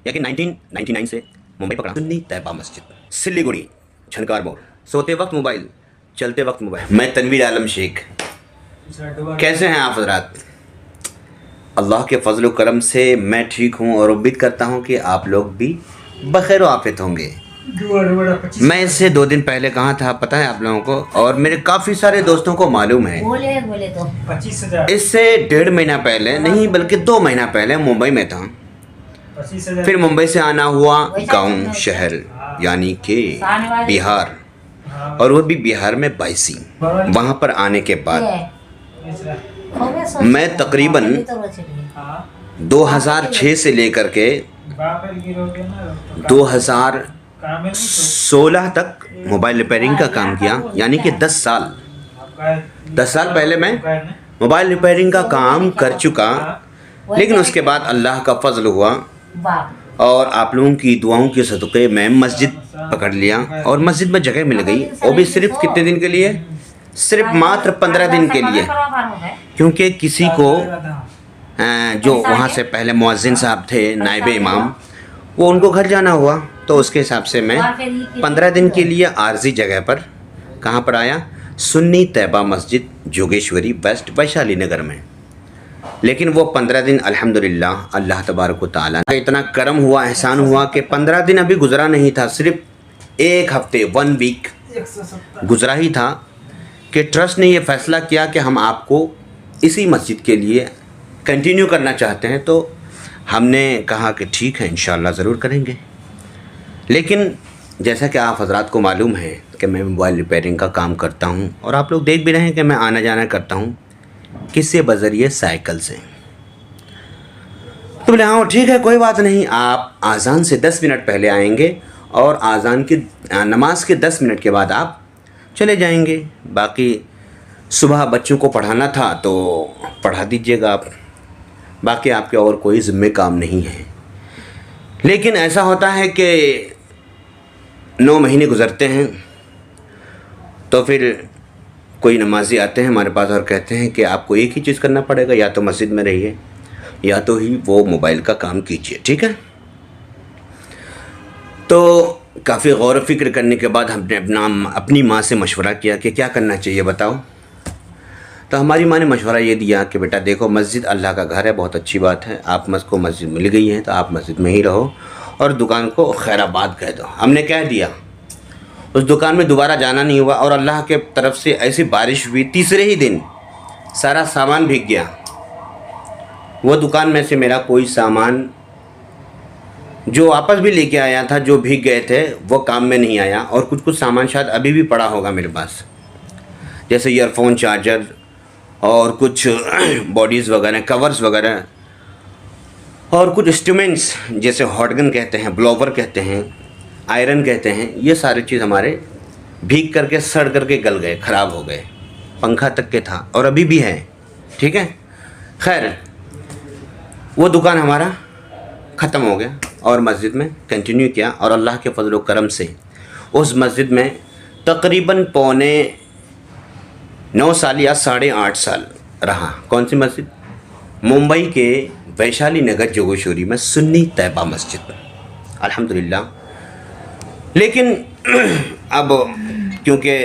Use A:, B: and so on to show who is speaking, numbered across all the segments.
A: यानी 1999 से मुंबई पकड़ा सुन्नी तैयबा मस्जिद, सिलीगुड़ी, झनकार मोड़। सोते वक्त मोबाइल, चलते वक्त मोबाइल। मैं तनवीर आलम शेख। कैसे हैं आप हजरात? अल्लाह के फजल करम से मैं ठीक हूँ और उम्मीद करता हूँ कि आप लोग भी बखैर आफियत होंगे। मैं इससे 2 दिन पहले कहाँ था पता है आप लोगों को, और मेरे काफ़ी सारे दोस्तों को मालूम है।
B: बोले तो
A: 25,000। इससे 1.5 महीना पहले नहीं बल्कि 2 महीना पहले मुंबई में था।
B: 25,000।
A: फिर मुंबई से आना हुआ गांव शहर यानी कि बिहार, और वो भी बिहार में बायसी। वहाँ पर आने के बाद मैं तकरीबन 2006 से लेकर के 2016 तक मोबाइल रिपेयरिंग का काम किया, यानी कि 10 साल पहले मैं मोबाइल रिपेयरिंग का काम कर चुका। लेकिन उसके बाद अल्लाह का फजल हुआ और आप लोगों की दुआओं के सदक़े मैं मस्जिद पकड़ लिया, और मस्जिद में जगह मिल गई। वो भी सिर्फ कितने दिन के लिए? सिर्फ मात्र 15 दिन के लिए, क्योंकि किसी को जो वहाँ से पहले मुअज्जिन साहब थे, नायब इमाम, वो उनको घर जाना हुआ, तो उसके हिसाब से मैं 15 दिन के लिए आर्जी जगह पर कहाँ पर आया? सुन्नी तैयबा मस्जिद, जोगेश्वरी वेस्ट, वैशाली नगर में। लेकिन वो 15 दिन अल्हम्दुलिल्लाह अल्लाह तबारक व तआला का इतना करम हुआ, एहसान हुआ कि 15 दिन अभी गुजरा नहीं था, सिर्फ 1 हफ्ते 1 वीक गुजरा ही था कि ट्रस्ट ने ये फ़ैसला किया कि हम आपको इसी मस्जिद के लिए कंटिन्यू करना चाहते हैं। तो हमने कहा कि ठीक है, इंशाअल्लाह ज़रूर करेंगे। लेकिन जैसा कि आप हजरात को मालूम है कि मैं मोबाइल रिपेयरिंग का काम करता हूं, और आप लोग देख भी रहे हैं कि मैं आना जाना करता हूं किससे? बज़रिए साइकिल से। तो बोले हाँ ठीक है, कोई बात नहीं, आप आज़ान से 10 मिनट पहले आएंगे और आज़ान की नमाज के 10 मिनट के बाद आप चले जाएंगे। बाकी सुबह बच्चों को पढ़ाना था तो पढ़ा दीजिएगा आप, बाकी आपके और कोई ज़िम्मे काम नहीं है। लेकिन ऐसा होता है कि 9 महीने गुज़रते हैं तो फिर कोई नमाजी आते हैं हमारे पास और कहते हैं कि आपको एक ही चीज़ करना पड़ेगा, या तो मस्जिद में रहिए या तो ही वो मोबाइल का काम कीजिए, ठीक है। तो काफ़ी गौर व फिक्र करने के बाद हमने अपनी माँ से मशवरा किया कि क्या करना चाहिए बताओ। तो हमारी माँ ने मशवरा ये दिया कि बेटा देखो, मस्जिद अल्लाह का घर है, बहुत अच्छी बात है, आप को मस्जिद मिल गई है तो आप मस्जिद में ही रहो और दुकान को खैराबाद कह दो। हमने कह दिया, उस दुकान में दोबारा जाना नहीं हुआ, और अल्लाह के तरफ से ऐसी बारिश हुई, तीसरे ही दिन सारा सामान भीग गया। वो दुकान में से मेरा कोई सामान जो वापस भी लेके आया था, जो भीग गए थे, वो काम में नहीं आया, और कुछ सामान शायद अभी भी पड़ा होगा मेरे पास, जैसे ईयरफोन, चार्जर और कुछ बॉडीज़ वगैरह, कवर्स वगैरह, और कुछ इंस्ट्रूमेंट्स जैसे हॉटगन कहते हैं, ब्लोवर कहते हैं, आयरन कहते हैं, ये सारी चीज़ हमारे भीग करके, सड़ करके गल गए, ख़राब हो गए। पंखा तक के था और अभी भी है, ठीक है। खैर वो दुकान हमारा ख़त्म हो गया और मस्जिद में कंटिन्यू किया, और अल्लाह के फजल व करम से उस मस्जिद में तकरीबन पौने 9 साल या 8.5 साल रहा। कौन सी मस्जिद? मुंबई के वैशाली नगर जोगेश्वरी में सुन्नी तैयबा मस्जिद, अल्हम्दुलिल्लाह। लेकिन अब क्योंकि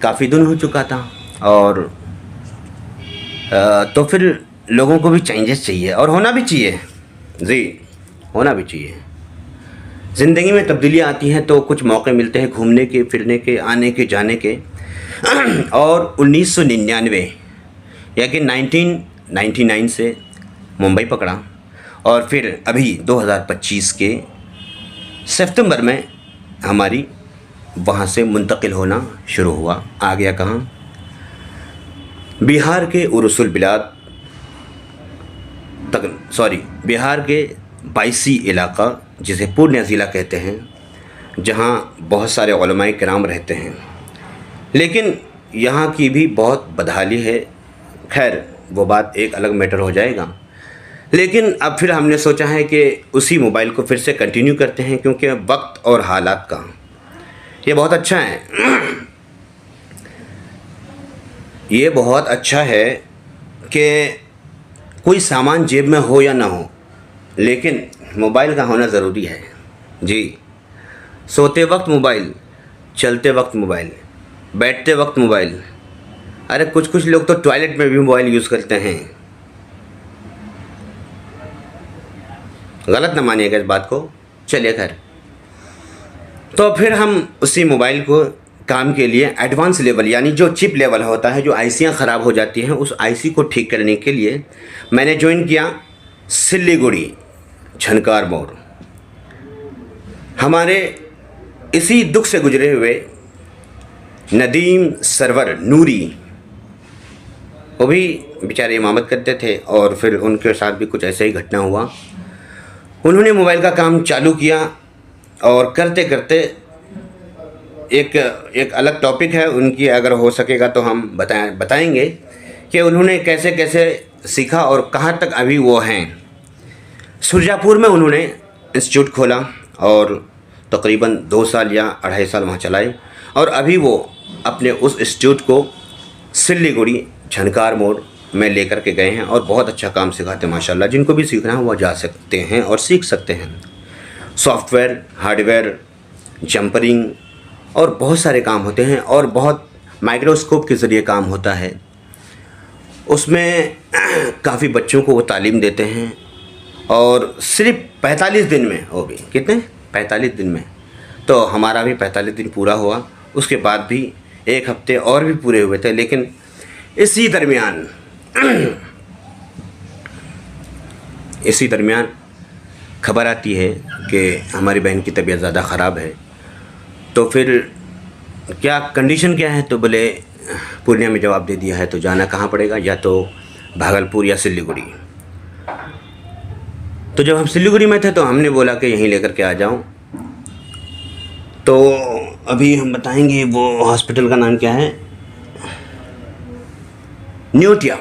A: काफ़ी दिन हो चुका था, और तो फिर लोगों को भी चेंजेस चाहिए, और होना भी चाहिए जी, होना भी चाहिए। ज़िंदगी में तब्दीलियाँ आती हैं तो कुछ मौके मिलते हैं घूमने के, फिरने के, आने के, जाने के। और 1999 या कि 1999 से मुंबई पकड़ा, और फिर अभी 2025 के सितंबर में हमारी वहाँ से मुंतकिल होना शुरू हुआ। आ गया कहाँ? बिहार के उरुसुल बिलाद तक, बिहार के बायसी इलाका जिसे पूर्णिया ज़िला कहते हैं, जहाँ बहुत सारे उलमाए किराम रहते हैं। लेकिन यहाँ की भी बहुत बदहाली है। खैर वो बात एक अलग मैटर हो जाएगा। लेकिन अब फिर हमने सोचा है कि उसी मोबाइल को फिर से कंटिन्यू करते हैं, क्योंकि वक्त और हालात का ये बहुत अच्छा है। ये बहुत अच्छा है कि कोई सामान जेब में हो या ना हो, लेकिन मोबाइल का होना ज़रूरी है जी। सोते वक्त मोबाइल, चलते वक्त मोबाइल, बैठते वक्त मोबाइल। अरे कुछ लोग तो टॉयलेट में भी मोबाइल यूज़ करते हैं। गलत ना मानिएगा इस बात को। चलिए खैर, तो फिर हम उसी मोबाइल को काम के लिए एडवांस लेवल यानी जो चिप लेवल होता है, जो आईसियाँ ख़राब हो जाती हैं, उस आईसी को ठीक करने के लिए मैंने ज्वाइन किया सिल्लीगुड़ी झनकार मोड़। हमारे इसी दुख से गुजरे हुए नदीम सरवर नूरी, वो भी बेचारे इमामत करते थे और फिर उनके साथ भी कुछ ऐसा ही घटना हुआ। उन्होंने मोबाइल का काम चालू किया और करते करते एक अलग टॉपिक है उनकी, अगर हो सकेगा तो हम बताएंगे कि उन्होंने कैसे कैसे सीखा और कहाँ तक अभी वो हैं। सुरजापुर में उन्होंने इंस्टीट्यूट खोला और तकरीबन 2 साल या 2.5 साल वहाँ चलाए और अभी वो अपने उस इंस्टीट्यूट को सिल्लीगुड़ी झनकार मोड़ में लेकर के गए हैं और बहुत अच्छा काम सिखाते हैं माशाल्लाह। जिनको भी सीखना है वो जा सकते हैं और सीख सकते हैं। सॉफ्टवेयर, हार्डवेयर, जंपरिंग और बहुत सारे काम होते हैं और बहुत माइक्रोस्कोप के ज़रिए काम होता है। उसमें काफ़ी बच्चों को वो तालीम देते हैं और सिर्फ 45 दिन में, वो भी कितने 45 दिन में, तो हमारा भी 45 दिन पूरा हुआ। उसके बाद भी 1 हफ्ते और भी पूरे हुए थे। लेकिन इसी दरमियान खबर आती है कि हमारी बहन की तबीयत ज़्यादा ख़राब है। तो फिर क्या कंडीशन क्या है, तो बोले पूर्णिया में जवाब दे दिया है तो जाना कहाँ पड़ेगा, या तो भागलपुर या सिल्लीगुड़ी। तो जब हम सिल्लीगुड़ी में थे तो हमने बोला कि यहीं लेकर के आ जाऊं। तो अभी हम बताएंगे वो हॉस्पिटल का नाम क्या है, न्योटिया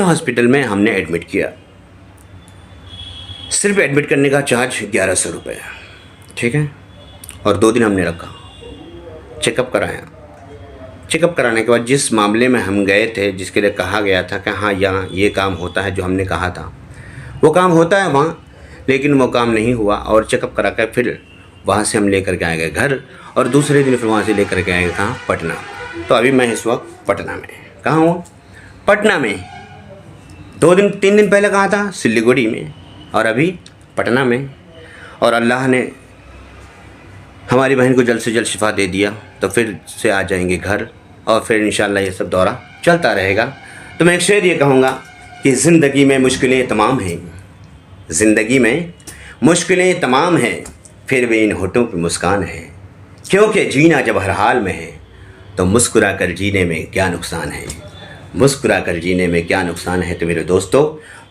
A: हॉस्पिटल में हमने एडमिट किया। सिर्फ एडमिट करने का चार्ज 1100 रुपये, ठीक है। और 2 दिन हमने रखा, चेकअप कराया। चेकअप कराने के बाद जिस मामले में हम गए थे, जिसके लिए कहा गया था कि हाँ यहाँ ये काम होता है, जो हमने कहा था वो काम होता है वहाँ, लेकिन वो काम नहीं हुआ। और चेकअप करा कर फिर वहाँ से हम लेकर के आए गए घर और दूसरे दिन फिर वहाँ से लेकर के आए गए कहाँ, पटना। तो अभी मैं इस वक्त पटना में, कहाँ हूँ, पटना में। 3 दिन पहले कहा था सिल्लीगुड़ी में और अभी पटना में। और अल्लाह ने हमारी बहन को जल्द से जल्द शिफा दे दिया तो फिर से आ जाएंगे घर और फिर इंशाल्लाह ये सब दौरा चलता रहेगा। तो मैं एक शेर ये कहूँगा कि ज़िंदगी में मुश्किलें तमाम हैं, ज़िंदगी में मुश्किलें तमाम हैं, फिर भी इन होठों पे मुस्कान है। क्योंकि जीना जब हर हाल में है तो मुस्कुरा कर जीने में क्या नुकसान है, मुस्कुरा कर जीने में क्या नुकसान है। तो मेरे दोस्तों,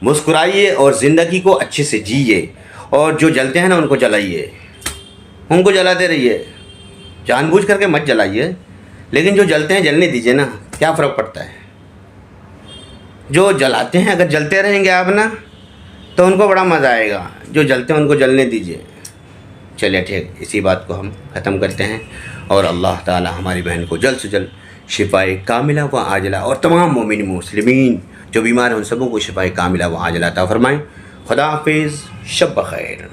A: मुस्कुराइए और ज़िंदगी को अच्छे से जिए और जो जलते हैं ना उनको जलाइए, उनको जलाते रहिए, जानबूझ करके मत जलाइए, लेकिन जो जलते हैं जलने दीजिए ना, क्या फ़र्क पड़ता है। जो जलाते हैं अगर जलते रहेंगे आप ना तो उनको बड़ा मज़ा आएगा, जो जलते हैं उनको जलने दीजिए। चलिए ठीक, इसी बात को हम ख़त्म करते हैं और अल्लाह ताला हमारी बहन को जल्द से जल्द शिफाए कामिला व आजला और तमाम मोमिन मुस्लिमीन जो बीमार हैं उन सबों को शिफाए कामिला व आजला अता फरमाएं। खुदा हाफिज़, शब बख़ैर।